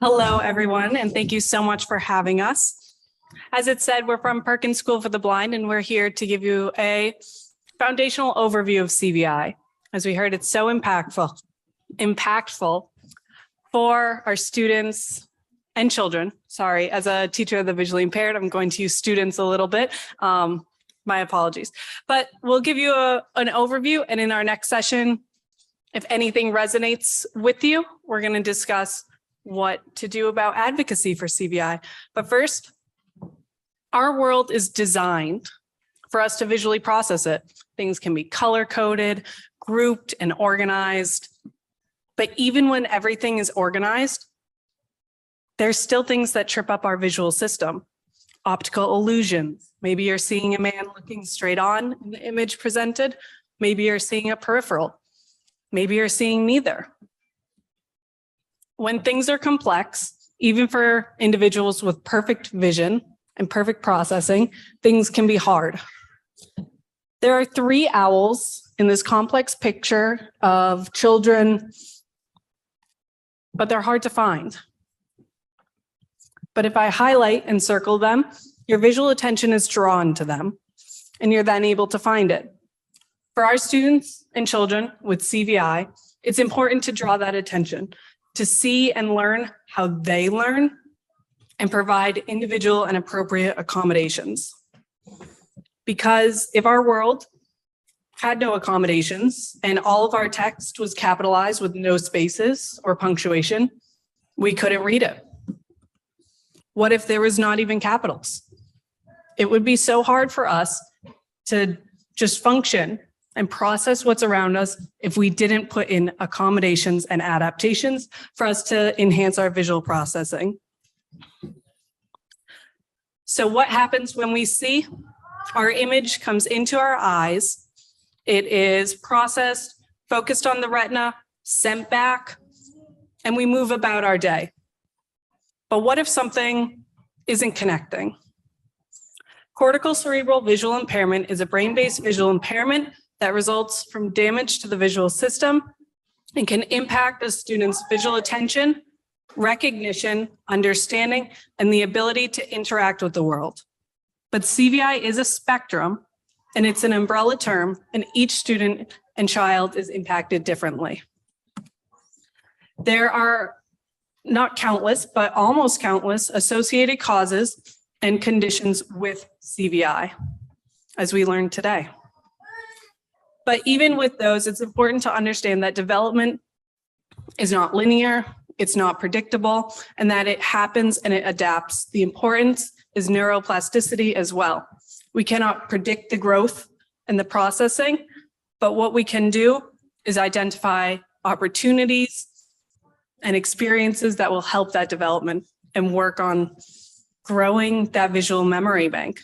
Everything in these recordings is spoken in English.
Hello, everyone, and thank you so much for having us. As it said, we're from Perkins School for the Blind, and we're here to give you a foundational overview of CVI. As we heard, it's so impactful for our students and children. Sorry, as a teacher of the visually impaired, I'm going to use students a little bit. My apologies. But we'll give you an overview, and in our next session, if anything resonates with you, we're going to discuss what to do about advocacy for CVI. But first, our world is designed for us to visually process it. Things can be color-coded, grouped, and organized. But even when everything is organized, there's still things that trip up our visual system. Optical illusions. Maybe you're seeing a man looking straight on in the image presented. Maybe you're seeing a peripheral. Maybe you're seeing neither. When things are complex, even for individuals with perfect vision and perfect processing, things can be hard. There are 3 owls in this complex picture of children, but they're hard to find. But if I highlight and circle them, your visual attention is drawn to them, and you're then able to find it. For our students and children with CVI, it's important to draw that attention, to see and learn how they learn and provide individual and appropriate accommodations. Because if our world had no accommodations and all of our text was capitalized with no spaces or punctuation, we couldn't read it. What if there was not even capitals? It would be so hard for us to just function and process what's around us if we didn't put in accommodations and adaptations for us to enhance our visual processing. So what happens when we see? Our image comes into our eyes. It is processed, focused on the retina, sent back, and we move about our day. But what if something isn't connecting? Cortical cerebral visual impairment is a brain-based visual impairment that results from damage to the visual system and can impact a student's visual attention, recognition, understanding, and the ability to interact with the world. But CVI is a spectrum, and it's an umbrella term, and each student and child is impacted differently. There are not countless, but almost countless associated causes and conditions with CVI, as we learned today. But even with those, it's important to understand that development is not linear, it's not predictable, and that it happens and it adapts. The importance is neuroplasticity as well. We cannot predict the growth and the processing, but what we can do is identify opportunities and experiences that will help that development and work on growing that visual memory bank.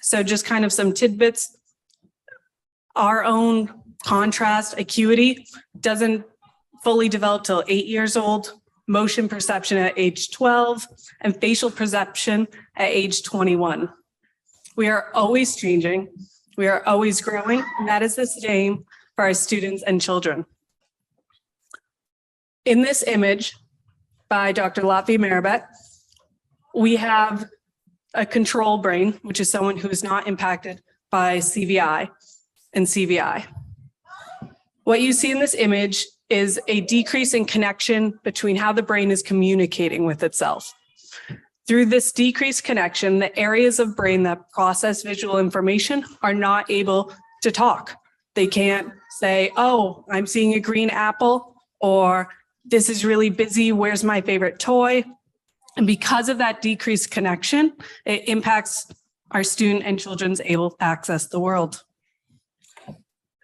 So just kind of some tidbits. Our own contrast acuity doesn't fully develop till 8 years old, motion perception at age 12, and facial perception at age 21. We are always changing, we are always growing, and that is the same for our students and children. In this image by Dr. Latvi Marabet, we have a control brain, which is someone who is not impacted by CVI and CVI. What you see in this image is a decrease in connection between how the brain is communicating with itself. Through this decreased connection, the areas of brain that process visual information are not able to talk. They can't say, oh, I'm seeing a green apple, or this is really busy, where's my favorite toy? And because of that decreased connection, it impacts our student and children's able to access the world.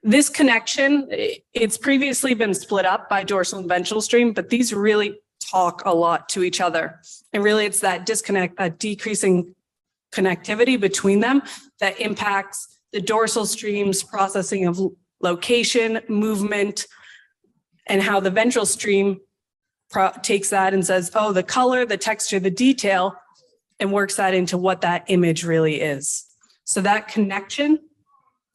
This connection, it's previously been split up by dorsal and ventral stream, but these really talk a lot to each other. And really it's that disconnect, that decreasing connectivity between them that impacts the dorsal stream's processing of location, movement, and how the ventral stream takes that and says, oh, the color, the texture, the detail, and works that into what that image really is. So that connection,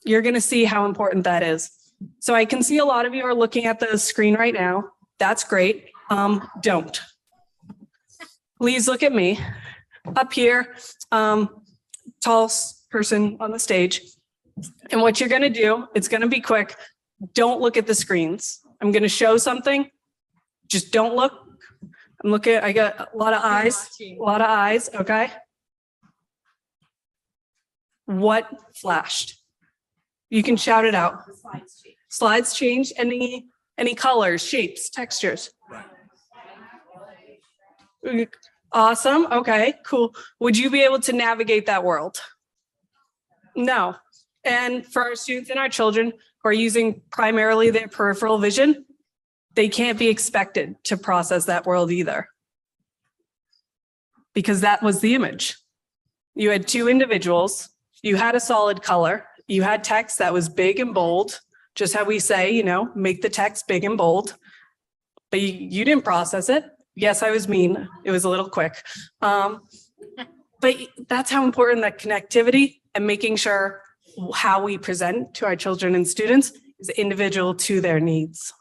you're going to see how important that is. So I can see a lot of you are looking at the screen right now. That's great. Don't. please look at me up here, tall person on the stage. And what you're going to do, it's going to be quick. Don't look at the screens. I'm going to show something. Just don't look. I'm looking, I got a lot of eyes. Okay. What flashed? You can shout it out. Slides change. Any colors, shapes, textures. Awesome. Okay, cool. Would you be able to navigate that world? No. And for our students and our children who are using primarily their peripheral vision, they can't be expected to process that world either. Because that was the image. You had two individuals, you had a solid color, you had text that was big and bold, just how we say, you know, make the text big and bold, but you didn't process it. Yes, I was mean. It was a little quick. But that's how important that connectivity and making sure how we present to our children and students is individual to their needs.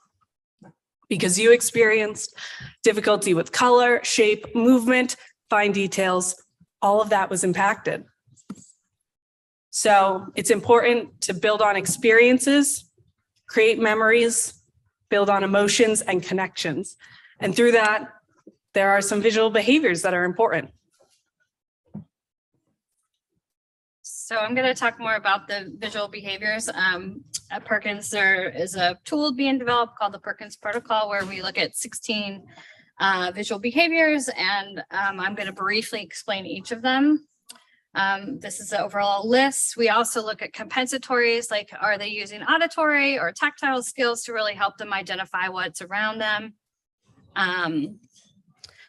Because you experienced difficulty with color, shape, movement, fine details, all of that was impacted. So it's important to build on experiences, create memories, build on emotions and connections. And through that, there are some visual behaviors that are important. So I'm going to talk more about the visual behaviors. At Perkins, there is a tool being developed called the Perkins Protocol, where we look at 16 visual behaviors, and I'm going to briefly explain each of them. This is the overall list. We also look at compensatories, like are they using auditory or tactile skills to really help them identify what's around them.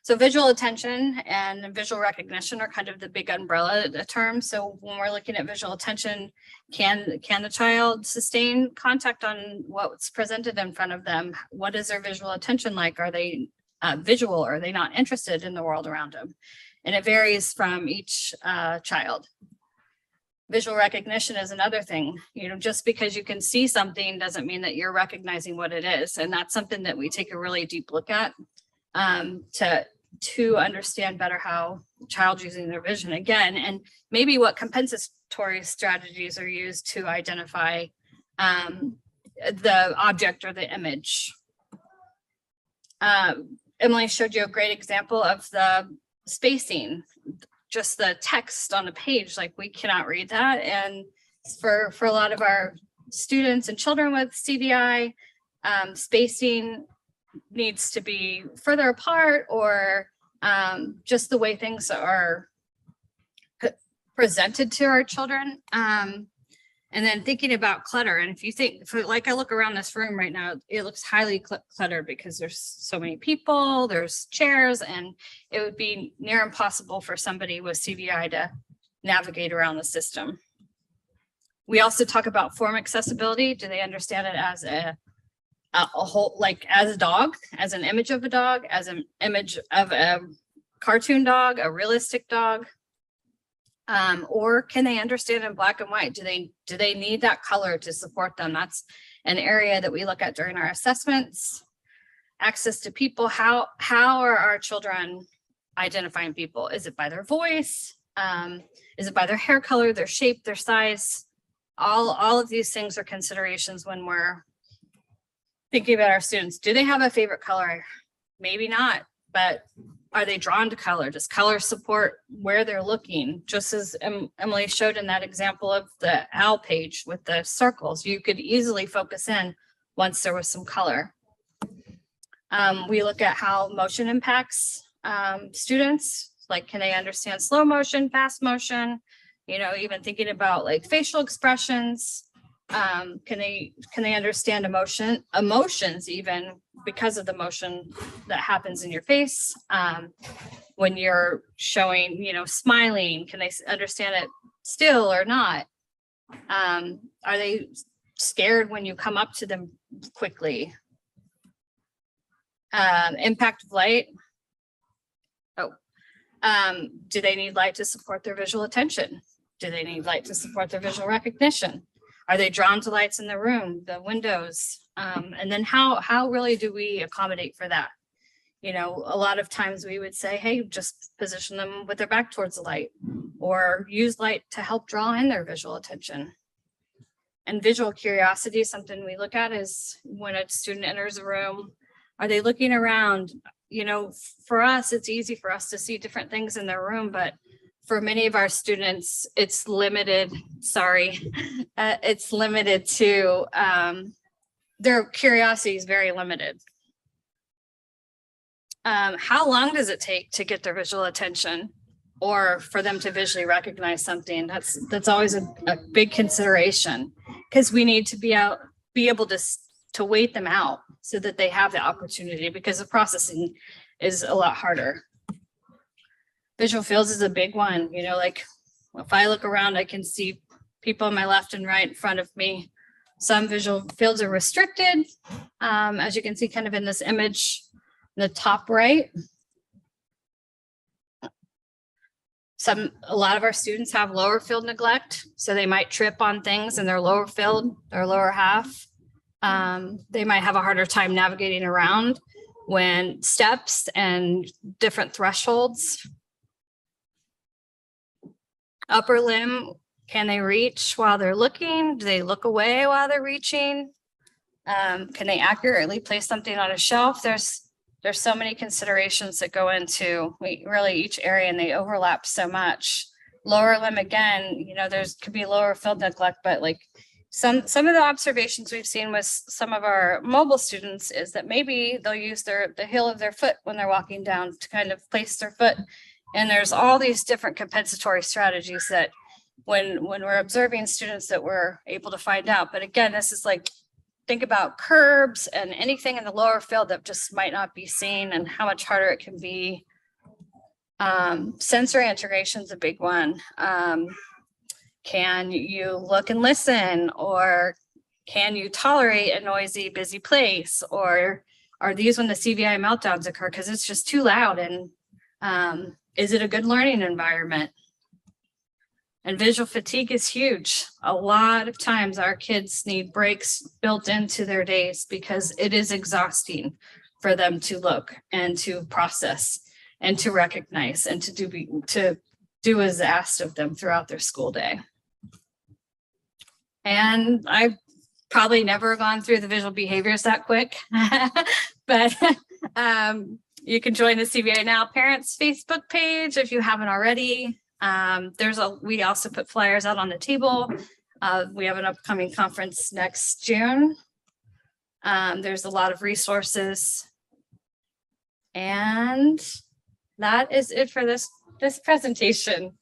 So visual attention and visual recognition are kind of the big umbrella terms. So when we're looking at visual attention, can the child sustain contact on what's presented in front of them? What is their visual attention like? Are they visual, or are they not interested in the world around them? And it varies from each child. Visual recognition is another thing. You know, just because you can see something doesn't mean that you're recognizing what it is. And that's something that we take a really deep look at to understand better how the child's using their vision again, and maybe what compensatory strategies are used to identify the object or the image. Emily showed you a great example of the spacing, just the text on the page, like we cannot read that. And for a lot of our students and children with CVI, spacing needs to be further apart, or just the way things are presented to our children. And then thinking about clutter. And if you think, like I look around this room right now, it looks highly cluttered because there's so many people, there's chairs, and it would be near impossible for somebody with CVI to navigate around the system. We also talk about form accessibility. Do they understand it as a whole, like as a dog, as an image of a dog, as an image of a cartoon dog, a realistic dog? Or can they understand in black and white? Do they need that color to support them? That's an area that we look at during our assessments. Access to people. How are our children identifying people? Is it by their voice? Is it by their hair color, their shape, their size? All of these things are considerations when we're thinking about our students. Do they have a favorite color? Maybe not, but are they drawn to color? Does color support where they're looking? Just as Emily showed in that example of the owl page with the circles, you could easily focus in once there was some color. We look at how motion impacts students, like can they understand slow motion, fast motion, you know, even thinking about like facial expressions. Can they understand emotions even because of the motion that happens in your face? When you're showing, you know, smiling, can they understand it still or not? Are they scared when you come up to them quickly? Impact of light. Do they need light to support their visual attention? Do they need light to support their visual recognition? Are they drawn to lights in the room, the windows? And then how really do we accommodate for that? You know, a lot of times we would say, hey, just position them with their back towards the light, or use light to help draw in their visual attention. And visual curiosity is something we look at is when a student enters a room, are they looking around? You know, for us, it's easy for us to see different things in their room, but for many of our students, it's limited, it's limited to, their curiosity is very limited. How long does it take to get their visual attention or for them to visually recognize something? That's always a big consideration, because we need to be able to wait them out so that they have the opportunity, because the processing is a lot harder. Visual fields is a big one. You know, like if I look around, I can see people on my left and right in front of me. Some visual fields are restricted, as you can see kind of in this image, in the top right. A lot of our students have lower field neglect, so they might trip on things in their lower field, their lower half. They might have a harder time navigating around when steps and different thresholds. Upper limb, can they reach while they're looking? Do they look away while they're reaching? Can they accurately place something on a shelf? There's so many considerations that go into really each area, and they overlap so much. Lower limb, again, you know, could be lower field neglect, but like some of the observations we've seen with some of our mobile students is that maybe they'll use the heel of their foot when they're walking down to kind of place their foot. And there's all these different compensatory strategies that when we're observing students that we're able to find out. But again, this is like, think about curbs and anything in the lower field that just might not be seen and how much harder it can be. Sensory integration is a big one. Can you look and listen, or can you tolerate a noisy, busy place? Or are these when the CVI meltdowns occur because it's just too loud? And is it a good learning environment? And visual fatigue is huge. A lot of times our kids need breaks built into their days because it is exhausting for them to look and to process and to recognize and to do as asked of them throughout their school day. And I've probably never gone through the visual behaviors that quick, but you can join the CVI Now Parents Facebook page if you haven't already. We also put flyers out on the table. We have an upcoming conference next June. There's a lot of resources. And that is it for this presentation.